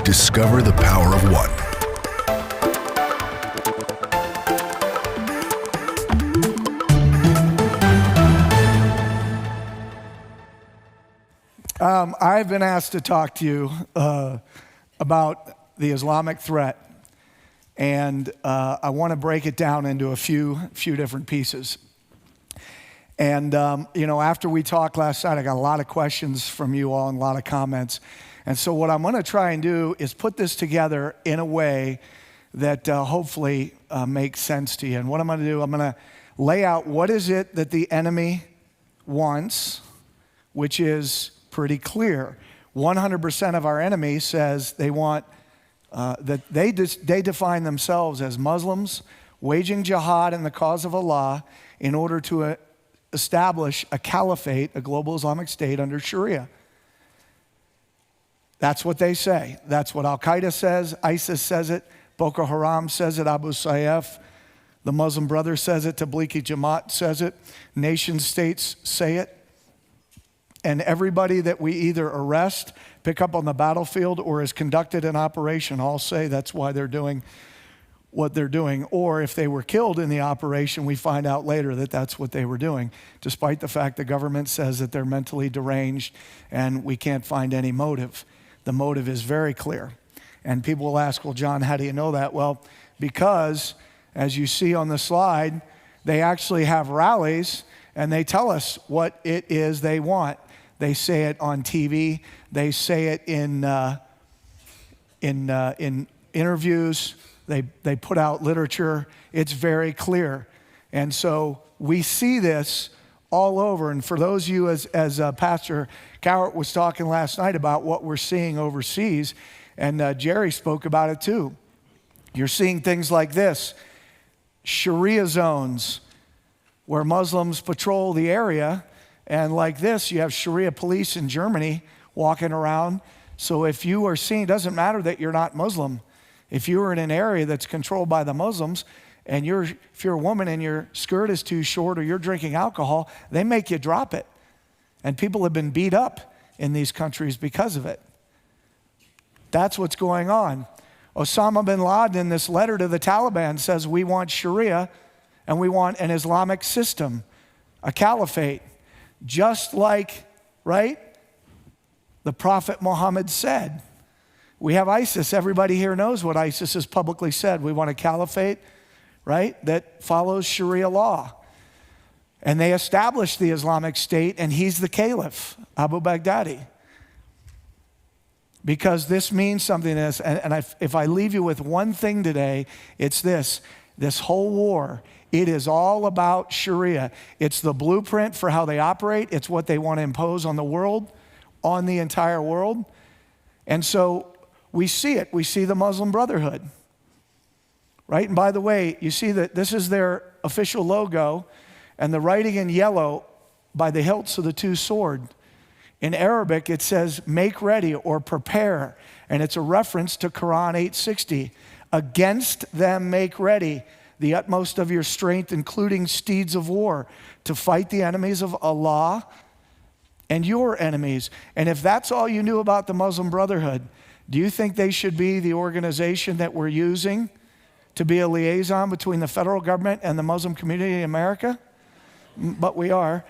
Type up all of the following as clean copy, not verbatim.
Discover the power of one. I've been asked to talk to you about the Islamic threat, and I want to break it down into a few different pieces. And after we talked last night, I got a lot of questions from you all and a lot of comments. And so what I'm going to try and do is put this together in a way that hopefully makes sense to you. And what I'm going to do, I'm going to lay out what is it that the enemy wants, which is pretty clear. 100% of our enemy says they want, that they define themselves as Muslims waging jihad in the cause of Allah in order to establish a caliphate, a global Islamic state under Sharia. That's what they say. That's what Al-Qaeda says, ISIS says it, Boko Haram says it, Abu Sayyaf, the Muslim Brothers says it, Tablighi Jamaat says it, nation states say it. And everybody that we either arrest, pick up on the battlefield, or is conducted an operation all say that's why they're doing what they're doing. Or if they were killed in the operation, we find out later that that's what they were doing, despite the fact the government says that they're mentally deranged and we can't find any motive. The motive is very clear. And people will ask, well, John, how do you know that? Well, because, as you see on the slide, they actually have rallies and they tell us what it is they want. They say it on TV. They say it in interviews. They put out literature. It's very clear. And so we see this all over. And for those of you, as Pastor Cowart was talking last night about what we're seeing overseas, and Jerry spoke about it too. You're seeing things like this: Sharia zones where Muslims patrol the area. And like this, you have Sharia police in Germany walking around. So if you are seen, it doesn't matter that you're not Muslim. If you're in an area that's controlled by the Muslims, and if you're a woman and your skirt is too short or you're drinking alcohol, they make you drop it. And people have been beat up in these countries because of it. That's what's going on. Osama bin Laden, in this letter to the Taliban, says we want Sharia and we want an Islamic system, a caliphate. Just like, right, the Prophet Muhammad said. We have ISIS. Everybody here knows what ISIS has publicly said. We want a caliphate, right, that follows Sharia law. And they established the Islamic State, and he's the caliph, Abu Baghdadi. Because this means something to us. And if I leave you with one thing today, it's this whole war, it is all about Sharia. It's the blueprint for how they operate. It's what they want to impose on the world, on the entire world. And so we see it. We see the Muslim Brotherhood, right? And by the way, you see that this is their official logo, and the writing in yellow by the hilts of the two swords. In Arabic, it says, make ready or prepare. And it's a reference to Quran 8:60. Against them make ready the utmost of your strength, including steeds of war, to fight the enemies of Allah and your enemies. And if that's all you knew about the Muslim Brotherhood, do you think they should be the organization that we're using to be a liaison between the federal government and the Muslim community in America? But we are.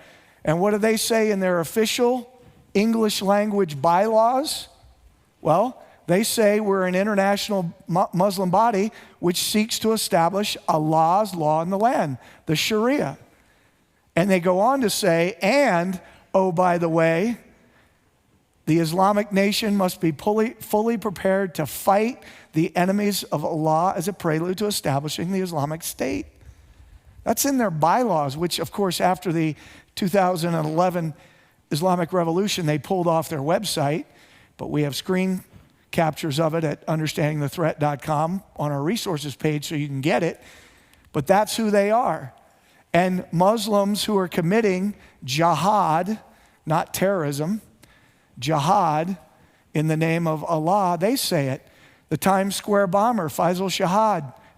And what do they say in their official English language bylaws? Well, they say we're an international Muslim body which seeks to establish Allah's law in the land, the Sharia. And they go on to say, and, oh, by the way, the Islamic nation must be fully prepared to fight the enemies of Allah as a prelude to establishing the Islamic State. That's in their bylaws, which, of course, after the 2011 Islamic Revolution, they pulled off their website, but we have screen captures of it at understandingthethreat.com on our resources page so you can get it. But that's who they are. And Muslims who are committing jihad, not terrorism, jihad in the name of Allah, they say it. The Times Square bomber, Faisal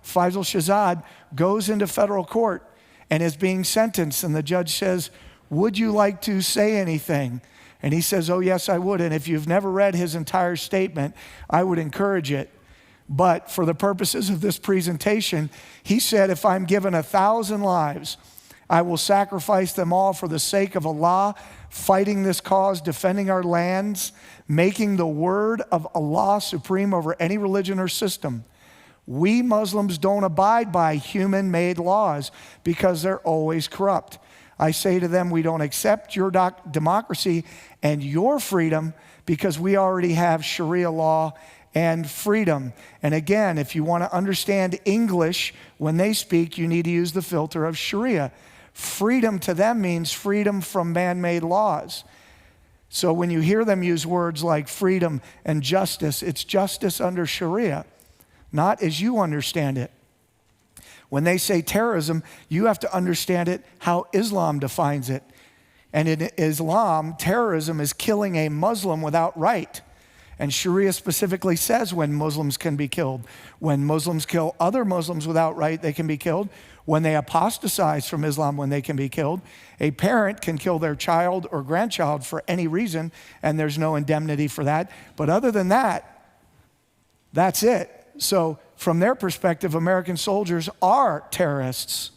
Shahzad, goes into federal court and is being sentenced, and the judge says, would you like to say anything? And he says, oh, yes, I would. And if you've never read his entire statement, I would encourage it. But for the purposes of this presentation, he said, if I'm given 1,000 lives, I will sacrifice them all for the sake of Allah, fighting this cause, defending our lands, making the word of Allah supreme over any religion or system. We Muslims don't abide by human-made laws because they're always corrupt. I say to them, we don't accept your democracy and your freedom because we already have Sharia law and freedom. And again, if you want to understand English, when they speak, you need to use the filter of Sharia. Freedom to them means freedom from man-made laws. So when you hear them use words like freedom and justice, it's justice under Sharia, not as you understand it. When they say terrorism, you have to understand it how Islam defines it. And in Islam, terrorism is killing a Muslim without right. And Sharia specifically says when Muslims can be killed. When Muslims kill other Muslims without right, they can be killed. When they apostatize from Islam, when they can be killed. A parent can kill their child or grandchild for any reason, and there's no indemnity for that. But other than that, that's it. So from their perspective, American soldiers are terrorists,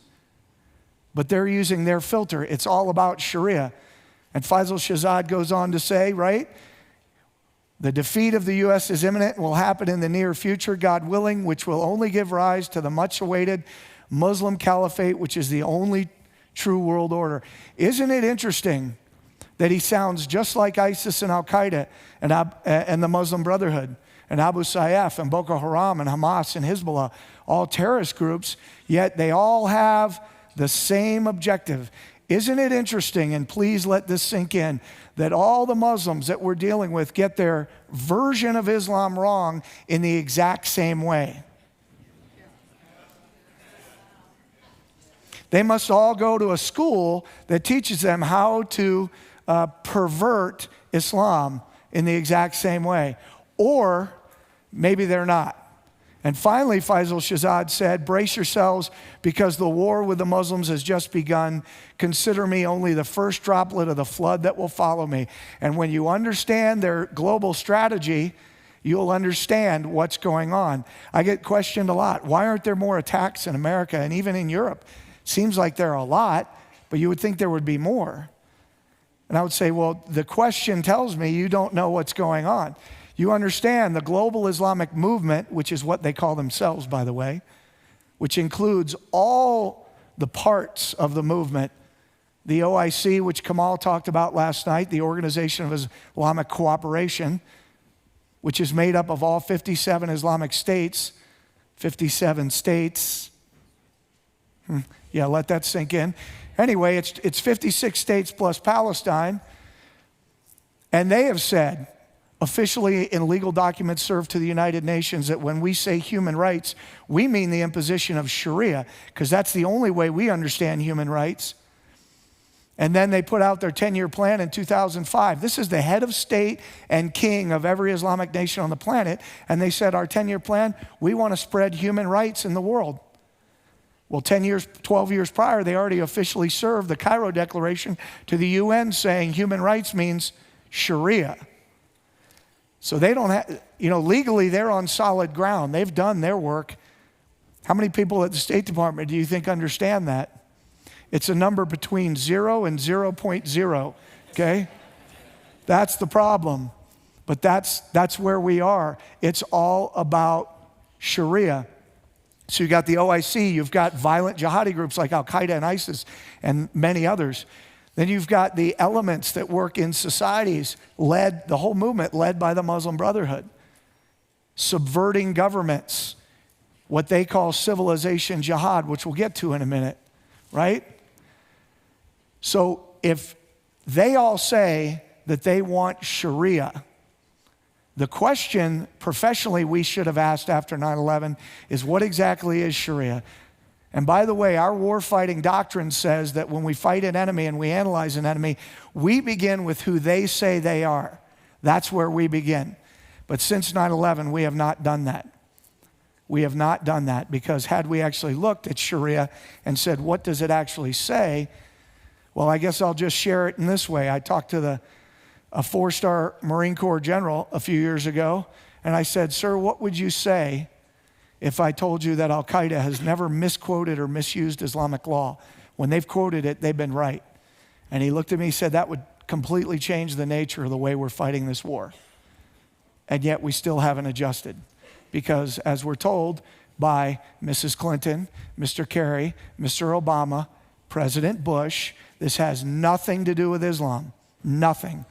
but they're using their filter. It's all about Sharia. And Faisal Shahzad goes on to say, right? The defeat of the U.S. is imminent and will happen in the near future, God willing, which will only give rise to the much-awaited Muslim caliphate, which is the only true world order. Isn't it interesting that he sounds just like ISIS and Al-Qaeda and the Muslim Brotherhood and Abu Sayyaf and Boko Haram and Hamas and Hezbollah, all terrorist groups, yet they all have the same objective. Isn't it interesting, and please let this sink in, that all the Muslims that we're dealing with get their version of Islam wrong in the exact same way? They must all go to a school that teaches them how to pervert Islam in the exact same way. Or maybe they're not. And finally, Faisal Shahzad said, brace yourselves because the war with the Muslims has just begun. Consider me only the first droplet of the flood that will follow me. And when you understand their global strategy, you'll understand what's going on. I get questioned a lot. Why aren't there more attacks in America and even in Europe? Seems like there are a lot, but you would think there would be more. And I would say, well, the question tells me you don't know what's going on. You understand the global Islamic movement, which is what they call themselves, by the way, which includes all the parts of the movement. The OIC, which Kamal talked about last night, the Organization of Islamic Cooperation, which is made up of all 57 Islamic states, 57 states. Yeah, let that sink in. Anyway, it's 56 states plus Palestine. And they have said, officially in legal documents served to the United Nations, that when we say human rights, we mean the imposition of Sharia, because that's the only way we understand human rights. And then they put out their 10-year plan in 2005. This is the head of state and king of every Islamic nation on the planet. And they said, our 10-year plan, we want to spread human rights in the world. Well, 12 years prior, they already officially served the Cairo Declaration to the UN saying human rights means Sharia. So they don't have, legally they're on solid ground. They've done their work. How many people at the State Department do you think understand that? It's a number between 0 and 0.0, okay? That's the problem. But that's where we are. It's all about Sharia. So you've got the OIC, you've got violent jihadi groups like Al-Qaeda and ISIS and many others. Then you've got the elements that work in societies, the whole movement led by the Muslim Brotherhood, subverting governments, what they call civilization jihad, which we'll get to in a minute, right? So if they all say that they want Sharia, the question professionally we should have asked after 9/11 is, what exactly is Sharia? And by the way, our war-fighting doctrine says that when we fight an enemy and we analyze an enemy, we begin with who they say they are. That's where we begin. But since 9/11, we have not done that. We have not done that, because had we actually looked at Sharia and said, what does it actually say? Well, I guess I'll just share it in this way. I talked to a 4-star Marine Corps general a few years ago, and I said, "Sir, what would you say if I told you that Al-Qaeda has never misquoted or misused Islamic law? When they've quoted it, they've been right." And he looked at me and said, "That would completely change the nature of the way we're fighting this war." And yet we still haven't adjusted. Because as we're told by Mrs. Clinton, Mr. Kerry, Mr. Obama, President Bush, this has nothing to do with Islam. Nothing.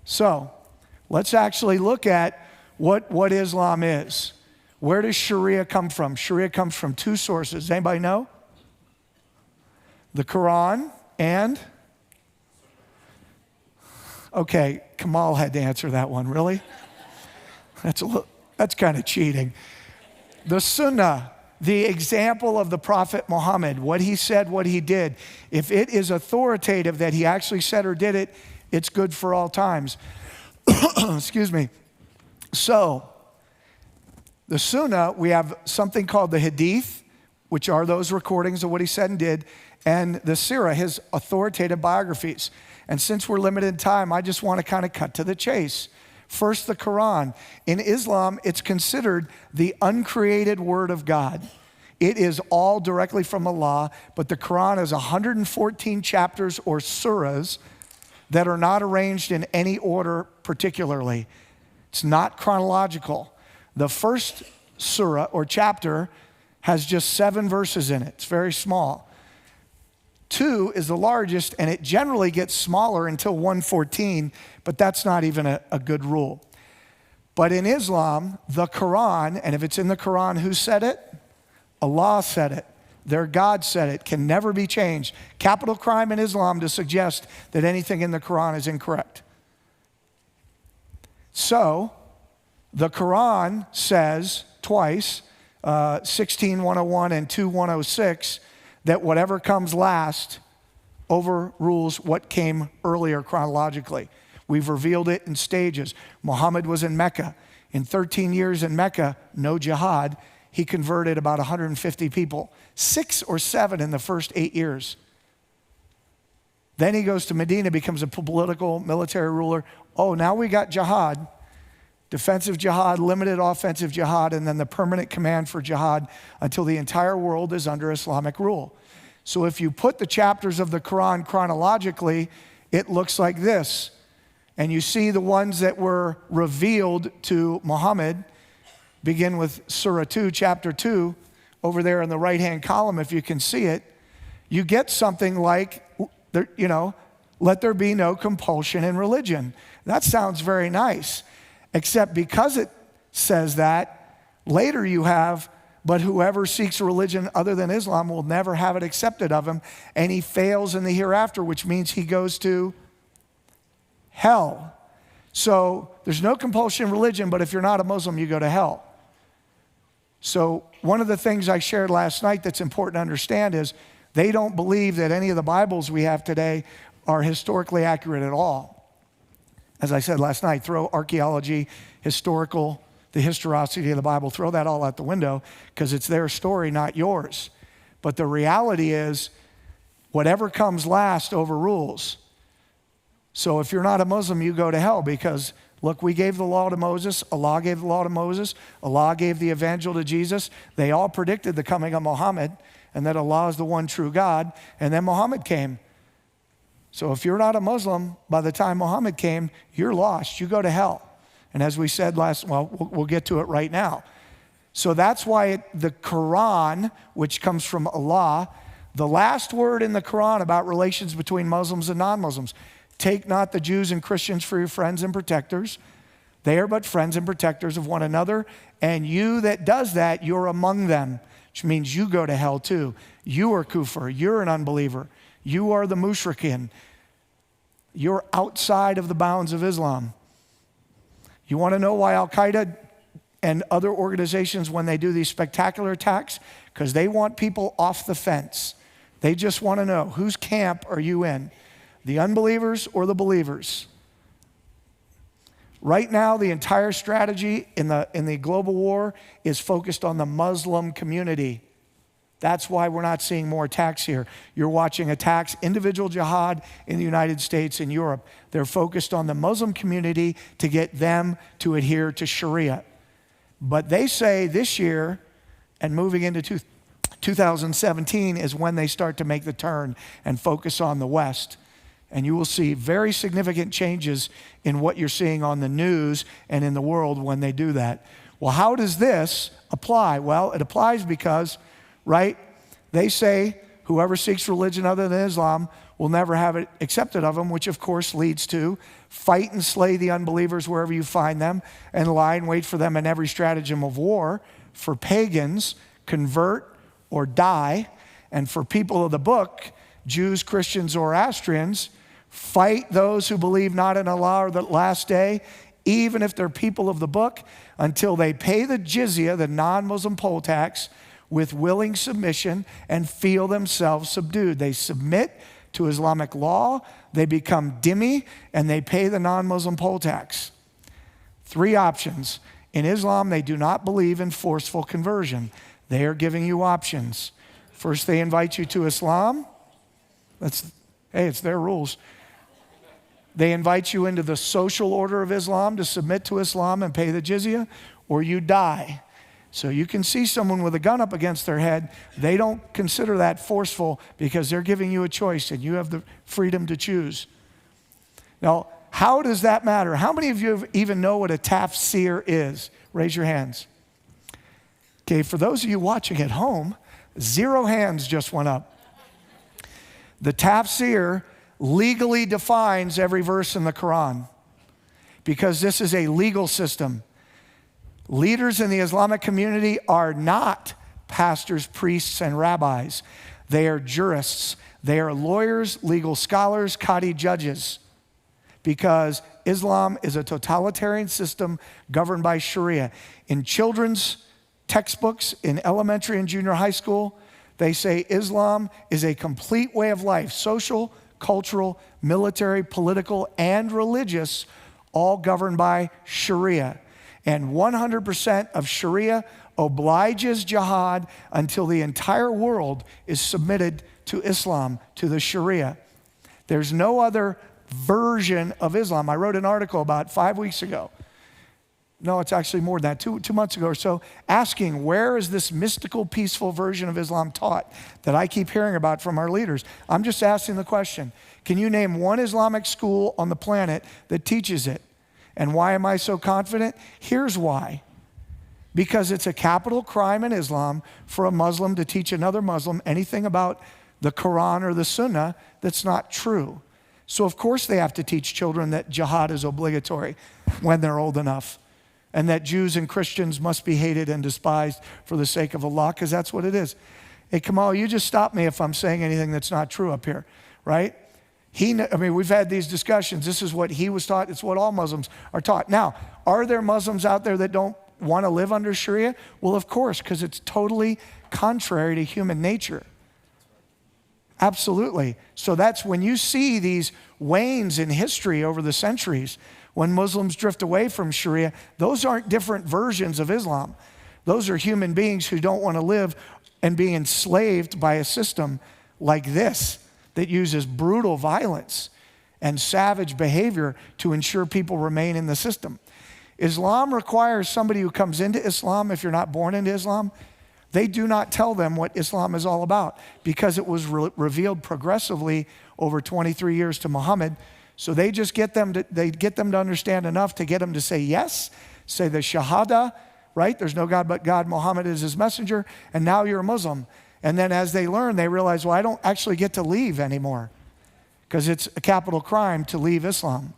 So let's actually look at what Islam is. Where does Sharia come from? Sharia comes from 2 sources. Anybody know? The Quran and? Okay, Kamal had to answer that one. Really? That's kind of cheating. The Sunnah, the example of the Prophet Muhammad, what he said, what he did. If it is authoritative that he actually said or did it, it's good for all times. Excuse me. So, the Sunnah, we have something called the Hadith, which are those recordings of what he said and did, and the Sirah, his authoritative biographies. And since we're limited in time, I just want to kind of cut to the chase. First, the Quran. In Islam, it's considered the uncreated word of God. It is all directly from Allah, but the Quran is 114 chapters or surahs that are not arranged in any order particularly. It's not chronological. The first surah or chapter has just 7 verses in it. It's very small. 2 is the largest, and it generally gets smaller until 114, but that's not even a good rule. But in Islam, the Quran, and if it's in the Quran, who said it? Allah said it. Their God said it. Can never be changed. Capital crime in Islam to suggest that anything in the Quran is incorrect. So, the Quran says twice, 16:101 and 2:106, that whatever comes last overrules what came earlier chronologically. We've revealed it in stages. Muhammad was in Mecca. In 13 years in Mecca, no jihad, he converted about 150 people. 6 or 7 in the first 8 years. Then he goes to Medina, becomes a political, military ruler. Oh, now we got jihad. Defensive jihad, limited offensive jihad, and then the permanent command for jihad until the entire world is under Islamic rule. So if you put the chapters of the Quran chronologically, it looks like this. And you see the ones that were revealed to Muhammad begin with Surah 2, chapter 2, over there in the right-hand column, if you can see it. You get something like, let there be no compulsion in religion. That sounds very nice. Except because it says that, later you have, but whoever seeks religion other than Islam will never have it accepted of him, and he fails in the hereafter, which means he goes to hell. So there's no compulsion in religion, but if you're not a Muslim, you go to hell. So one of the things I shared last night that's important to understand is they don't believe that any of the Bibles we have today are historically accurate at all. As I said last night, throw archaeology, the historicity of the Bible, throw that all out the window because it's their story, not yours. But the reality is, whatever comes last overrules. So if you're not a Muslim, you go to hell because, look, we gave the law to Moses. Allah gave the law to Moses. Allah gave the evangel to Jesus. They all predicted the coming of Muhammad and that Allah is the one true God. And then Muhammad came. So if you're not a Muslim, by the time Muhammad came, you're lost. You go to hell. And as we said we'll get to it right now. So that's why the Quran, which comes from Allah, the last word in the Quran about relations between Muslims and non-Muslims, take not the Jews and Christians for your friends and protectors. They are but friends and protectors of one another. And you that does that, you're among them, which means you go to hell too. You are kufr. You're an unbeliever. You are the mushrikin. You're outside of the bounds of Islam. You want to know why Al-Qaeda and other organizations, when they do these spectacular attacks? Because they want people off the fence. They just want to know, whose camp are you in? The unbelievers or the believers? Right now, the entire strategy in the global war is focused on the Muslim community. That's why we're not seeing more attacks here. You're watching attacks, individual jihad in the United States and Europe. They're focused on the Muslim community to get them to adhere to Sharia. But they say this year and moving into 2017 is when they start to make the turn and focus on the West. And you will see very significant changes in what you're seeing on the news and in the world when they do that. Well, how does this apply? Well, it applies because, right, they say whoever seeks religion other than Islam will never have it accepted of them, which of course leads to fight and slay the unbelievers wherever you find them, and lie and wait for them in every stratagem of war. For pagans, convert or die. And for people of the book, Jews, Christians, Zoroastrians, fight those who believe not in Allah or the last day, even if they're people of the book, until they pay the jizya, the non-Muslim poll tax, with willing submission and feel themselves subdued. They submit to Islamic law, they become dhimmi, and they pay the non-Muslim poll tax. 3 options. In Islam, they do not believe in forceful conversion. They are giving you options. First, they invite you to Islam. It's their rules. They invite you into the social order of Islam to submit to Islam and pay the jizya, or you die. So you can see someone with a gun up against their head. They don't consider that forceful because they're giving you a choice and you have the freedom to choose. Now, how does that matter? How many of you even know what a tafsir is? Raise your hands. Okay, for those of you watching at home, 0 hands just went up. The tafsir legally defines every verse in the Quran because this is a legal system. Leaders in the Islamic community are not pastors, priests, and rabbis. They are jurists. They are lawyers, legal scholars, qadi judges, because Islam is a totalitarian system governed by Sharia. In children's textbooks in elementary and junior high school, they say Islam is a complete way of life, social, cultural, military, political, and religious, all governed by Sharia. And 100% of Sharia obliges jihad until the entire world is submitted to Islam, to the Sharia. There's no other version of Islam. I wrote an article about 5 weeks ago. No, it's actually more than that, two months ago or so, asking where is this mystical, peaceful version of Islam taught that I keep hearing about from our leaders. I'm just asking the question, can you name one Islamic school on the planet that teaches it? And why am I so confident? Here's why. Because it's a capital crime in Islam for a Muslim to teach another Muslim anything about the Quran or the Sunnah that's not true. So of course they have to teach children that jihad is obligatory when they're old enough, and that Jews and Christians must be hated and despised for the sake of Allah, because that's what it is. Hey, Kamal, you just stop me if I'm saying anything that's not true up here, right? We've had these discussions. This is what he was taught. It's what all Muslims are taught. Now, are there Muslims out there that don't want to live under Sharia? Well, of course, because it's totally contrary to human nature. Absolutely. So that's when you see these wanes in history over the centuries, when Muslims drift away from Sharia, those aren't different versions of Islam. Those are human beings who don't want to live and be enslaved by a system like this that uses brutal violence and savage behavior to ensure people remain in the system. Islam requires somebody who comes into Islam, if you're not born into Islam, they do not tell them what Islam is all about because it was revealed progressively over 23 years to Muhammad. So they just get them to understand enough to get them to say yes, say the Shahada, right? There's no God but God, Muhammad is his messenger, and now you're a Muslim. And then as they learn, they realize, well, I don't actually get to leave anymore because it's a capital crime to leave Islam.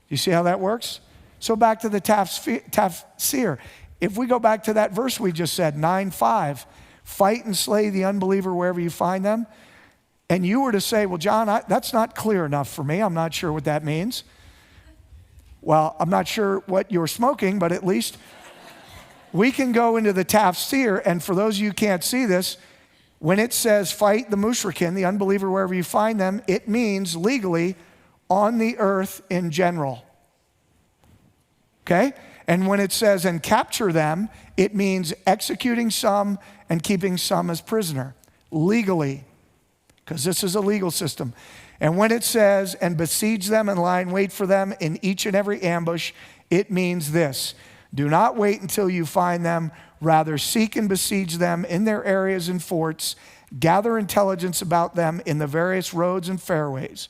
You see how that works? So back to the tafsir. If we go back to that verse we just said, 9:5, fight and slay the unbeliever wherever you find them. And you were to say, well, John, that's not clear enough for me. I'm not sure what that means. Well, I'm not sure what you're smoking, but at least we can go into the tafsir. And for those of you who can't see this, when it says fight the mushrikin, the unbeliever wherever you find them, it means legally on the earth in general. Okay? And when it says, and capture them, it means executing some and keeping some as prisoner, legally, because this is a legal system. And when it says, and besiege them and lie in wait for them in each and every ambush, it means this: do not wait until you find them, rather seek and besiege them in their areas and forts, gather intelligence about them in the various roads and fairways.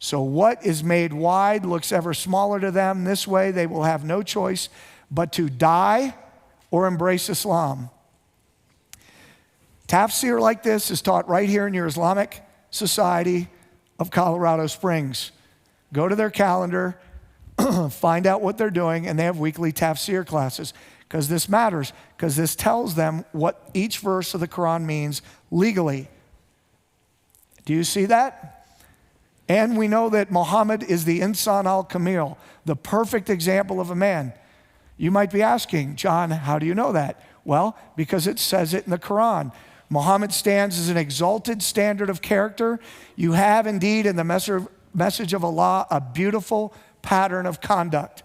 So what is made wide looks ever smaller to them. This way they will have no choice but to die or embrace Islam. Tafsir like this is taught right here in your Islamic Society of Colorado Springs. Go to their calendar, find out what they're doing, and they have weekly tafsir classes, because this matters, because this tells them what each verse of the Quran means legally. Do you see that? And we know that Muhammad is the Insan al-Kamil, the perfect example of a man. You might be asking, John, how do you know that? Well, because it says it in the Quran. Muhammad stands as an exalted standard of character. You have indeed in the message of Allah a beautiful pattern of conduct.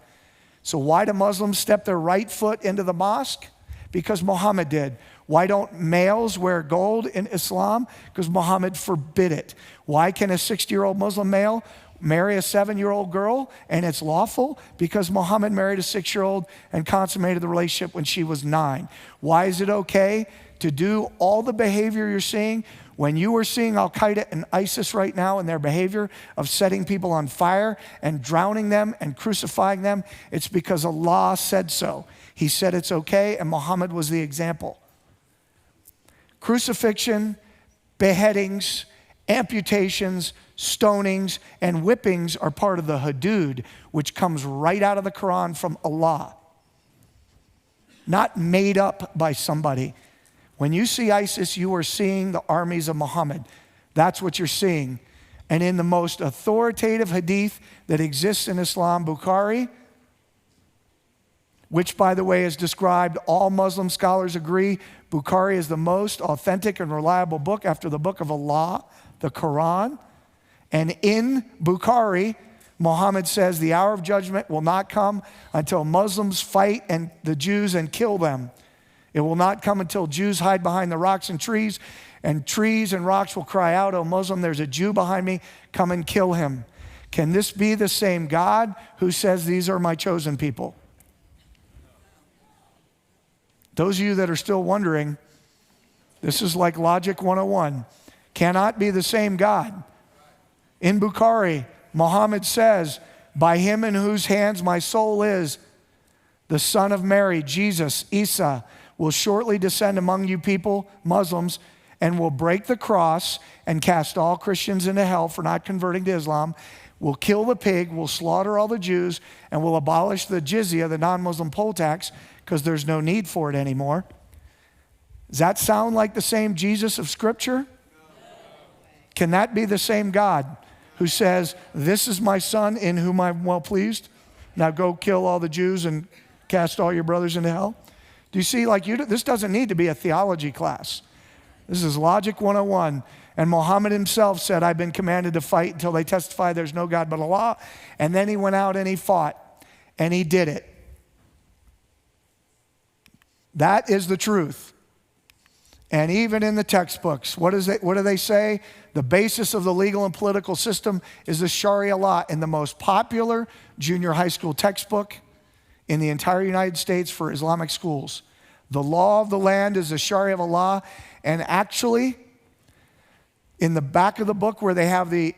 So why do Muslims step their right foot into the mosque? Because Muhammad did. Why don't males wear gold in Islam? Because Muhammad forbid it. Why can a 60-year-old Muslim male marry a 7-year-old girl and it's lawful? Because Muhammad married a 6-year-old and consummated the relationship when she was 9. Why is it okay to do all the behavior you're seeing? When you are seeing Al-Qaeda and ISIS right now in their behavior of setting people on fire and drowning them and crucifying them, it's because Allah said so. He said it's okay, and Muhammad was the example. Crucifixion, beheadings, amputations, stonings, and whippings are part of the hudud, which comes right out of the Quran from Allah, not made up by somebody. When you see ISIS, you are seeing the armies of Muhammad. That's what you're seeing. And in the most authoritative hadith that exists in Islam, Bukhari, which, by the way, is described, all Muslim scholars agree, Bukhari is the most authentic and reliable book after the book of Allah, the Quran. And in Bukhari, Muhammad says the hour of judgment will not come until Muslims fight and the Jews and kill them. It will not come until Jews hide behind the rocks and trees and rocks will cry out, "O Muslim, there's a Jew behind me, come and kill him." Can this be the same God who says, "These are my chosen people"? Those of you that are still wondering, this is like Logic 101. Cannot be the same God. In Bukhari, Muhammad says, "By him in whose hands my soul is, the son of Mary, Jesus, Isa, will shortly descend among you people, Muslims, and will break the cross and cast all Christians into hell for not converting to Islam, will kill the pig, will slaughter all the Jews, and will abolish the jizya, the non-Muslim poll tax, because there's no need for it anymore." Does that sound like the same Jesus of Scripture? Can that be the same God who says, "This is my son in whom I'm well pleased. Now go kill all the Jews and cast all your brothers into hell"? Do you see, this doesn't need to be a theology class. This is Logic 101. And Muhammad himself said, "I've been commanded to fight until they testify there's no God but Allah." And then he went out and he fought. And he did it. That is the truth. And even in the textbooks, what do they say? The basis of the legal and political system is the Sharia law, in the most popular junior high school textbook in the entire United States for Islamic schools. The law of the land is the Sharia of Allah. And actually, in the back of the book where they have the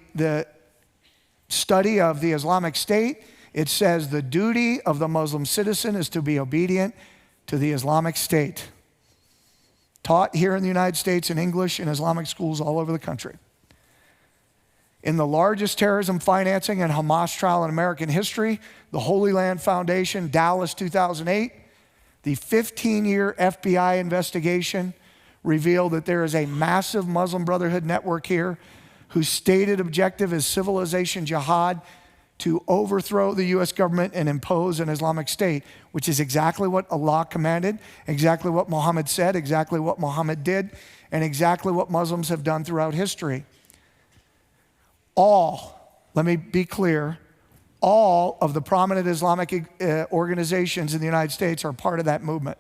study of the Islamic State, it says the duty of the Muslim citizen is to be obedient to the Islamic State. Taught here in the United States in English in Islamic schools all over the country. In the largest terrorism financing and Hamas trial in American history, the Holy Land Foundation, Dallas 2008, the 15-year FBI investigation revealed that there is a massive Muslim Brotherhood network here whose stated objective is civilization jihad, to overthrow the U.S. government and impose an Islamic State, which is exactly what Allah commanded, exactly what Muhammad said, exactly what Muhammad did, and exactly what Muslims have done throughout history. Let me be clear, All of the prominent Islamic organizations in the United States are part of that movement.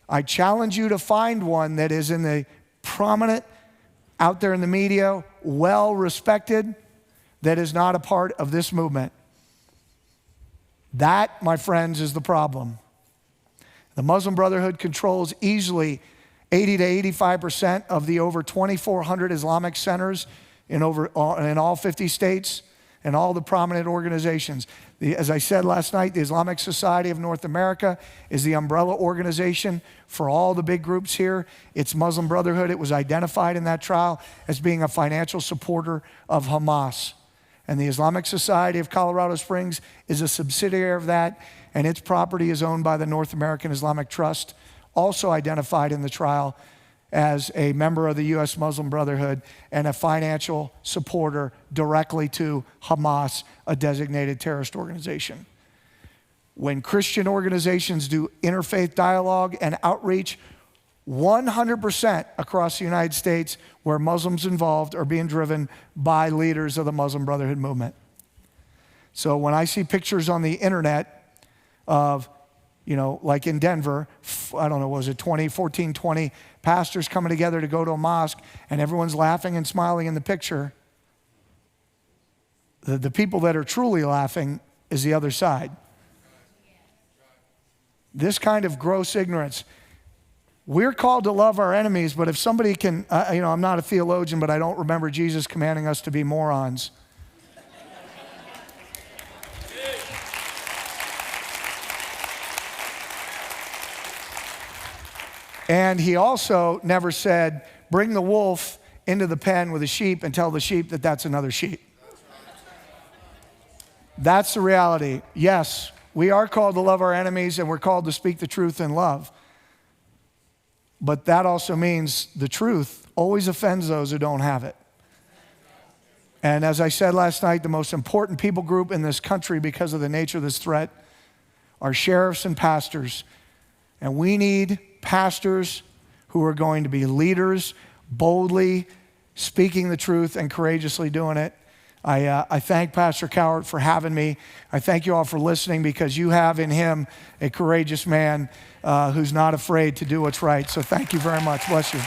I challenge you to find one that is in the prominent, out there in the media, well respected, that is not a part of this movement. That, my friends, is the problem. The Muslim Brotherhood controls easily 80 to 85% of the over 2,400 Islamic centers in all 50 states and all the prominent organizations. As I said last night, the Islamic Society of North America is the umbrella organization for all the big groups here. It's Muslim Brotherhood. It was identified in that trial as being a financial supporter of Hamas. And the Islamic Society of Colorado Springs is a subsidiary of that, and its property is owned by the North American Islamic Trust, also identified in the trial as a member of the U.S. Muslim Brotherhood and a financial supporter directly to Hamas, a designated terrorist organization. When Christian organizations do interfaith dialogue and outreach, 100% across the United States where Muslims involved are being driven by leaders of the Muslim Brotherhood movement. So when I see pictures on the internet of, like in Denver, I don't know, was it 20, pastors coming together to go to a mosque and everyone's laughing and smiling in the picture, the people that are truly laughing is the other side. This kind of gross ignorance. We're called to love our enemies, but if somebody can, I'm not a theologian, but I don't remember Jesus commanding us to be morons. And he also never said, bring the wolf into the pen with the sheep and tell the sheep that that's another sheep. That's the reality. Yes, we are called to love our enemies and we're called to speak the truth in love. But that also means the truth always offends those who don't have it. And as I said last night, the most important people group in this country because of the nature of this threat are sheriffs and pastors. And we need pastors who are going to be leaders, boldly speaking the truth and courageously doing it. I thank Pastor Cowart for having me. I thank you all for listening because you have in him a courageous man who's not afraid to do what's right. So thank you very much. Bless you.